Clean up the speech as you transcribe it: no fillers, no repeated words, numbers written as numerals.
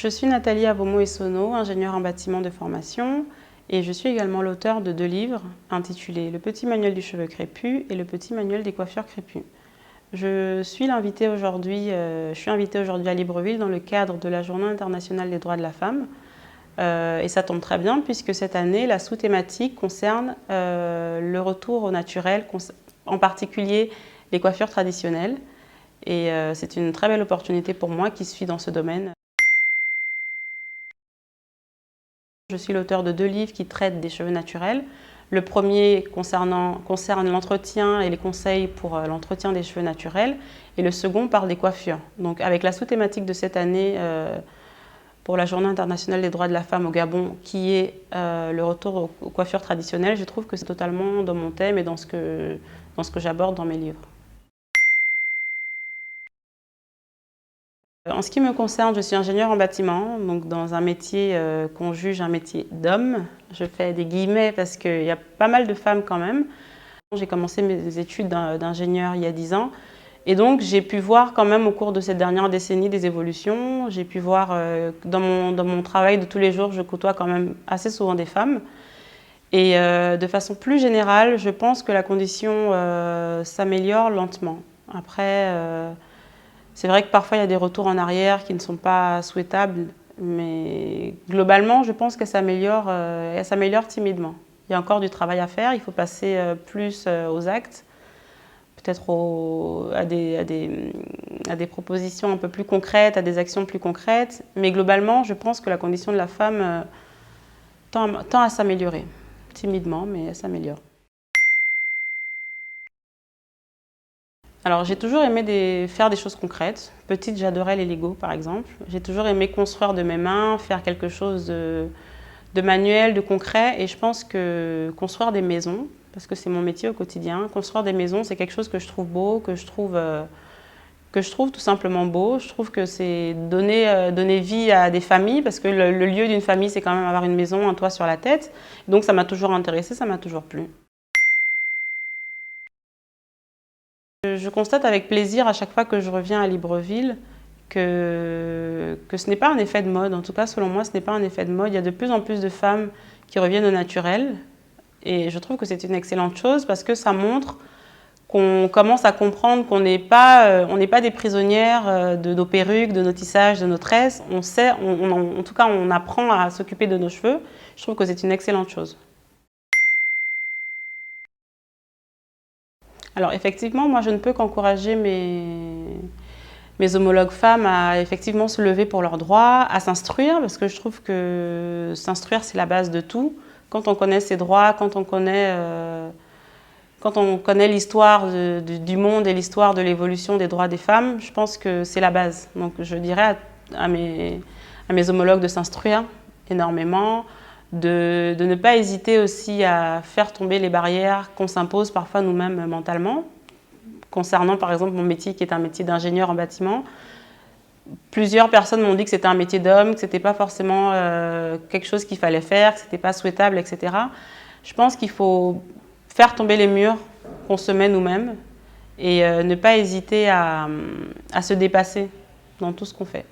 Je suis Nathalie Abomo-Essonneau, ingénieure en bâtiment de formation, et je suis également l'auteure de 2 livres intitulés « Le petit manuel du cheveu crépus » et « Le petit manuel des coiffures crépues ». Je suis invitée aujourd'hui à Libreville dans le cadre de la Journée internationale des droits de la femme. Et ça tombe très bien puisque cette année, la sous-thématique concerne le retour au naturel, en particulier les coiffures traditionnelles. Et c'est une très belle opportunité pour moi qui suis dans ce domaine. Je suis l'auteur de 2 livres qui traitent des cheveux naturels. Le premier concerne l'entretien et les conseils pour l'entretien des cheveux naturels. Et le second parle des coiffures. Donc avec la sous-thématique de cette année pour la Journée internationale des droits de la femme au Gabon, qui est le retour aux coiffures traditionnelles, je trouve que c'est totalement dans mon thème et dans ce que j'aborde dans mes livres. En ce qui me concerne, je suis ingénieure en bâtiment, donc dans un métier qu'on juge un métier d'homme. Je fais des guillemets parce qu'il y a pas mal de femmes quand même. J'ai commencé mes études d'ingénieur il y a 10 ans et donc j'ai pu voir quand même au cours de cette dernière décennie des évolutions. J'ai pu voir dans mon travail de tous les jours, je côtoie quand même assez souvent des femmes. Et de façon plus générale, je pense que la condition s'améliore lentement. Après, c'est vrai que parfois il y a des retours en arrière qui ne sont pas souhaitables, mais globalement, je pense qu'elle s'améliore timidement. Il y a encore du travail à faire, il faut passer plus aux actes, peut-être à des propositions un peu plus concrètes, à des actions plus concrètes, mais globalement, je pense que la condition de la femme tend à s'améliorer, timidement, mais elle s'améliore. Alors j'ai toujours aimé faire des choses concrètes. Petite, j'adorais les Lego par exemple. J'ai toujours aimé construire de mes mains, faire quelque chose de manuel, de concret. Et je pense que construire des maisons, parce que c'est mon métier au quotidien, construire des maisons, c'est quelque chose que je trouve beau, que je trouve tout simplement beau. Je trouve que c'est donner vie à des familles, parce que le lieu d'une famille, c'est quand même avoir une maison, un toit sur la tête. Donc ça m'a toujours intéressée, ça m'a toujours plu. Je constate avec plaisir à chaque fois que je reviens à Libreville que ce n'est pas un effet de mode. En tout cas, selon moi, ce n'est pas un effet de mode. Il y a de plus en plus de femmes qui reviennent au naturel. Et je trouve que c'est une excellente chose parce que ça montre qu'on commence à comprendre qu'on n'est pas des prisonnières de nos perruques, de nos tissages, de nos tresses. En tout cas, on apprend à s'occuper de nos cheveux. Je trouve que c'est une excellente chose. Alors effectivement, moi je ne peux qu'encourager mes homologues femmes à effectivement se lever pour leurs droits, à s'instruire, parce que je trouve que s'instruire c'est la base de tout. Quand on connaît ses droits, quand on connaît l'histoire du monde et l'histoire de l'évolution des droits des femmes, je pense que c'est la base. Donc je dirais à mes homologues de s'instruire énormément, de ne pas hésiter aussi à faire tomber les barrières qu'on s'impose parfois nous-mêmes mentalement. Concernant par exemple mon métier qui est un métier d'ingénieur en bâtiment, plusieurs personnes m'ont dit que c'était un métier d'homme, que ce n'était pas forcément quelque chose qu'il fallait faire, que ce n'était pas souhaitable, etc. Je pense qu'il faut faire tomber les murs qu'on se met nous-mêmes et ne pas hésiter à se dépasser dans tout ce qu'on fait.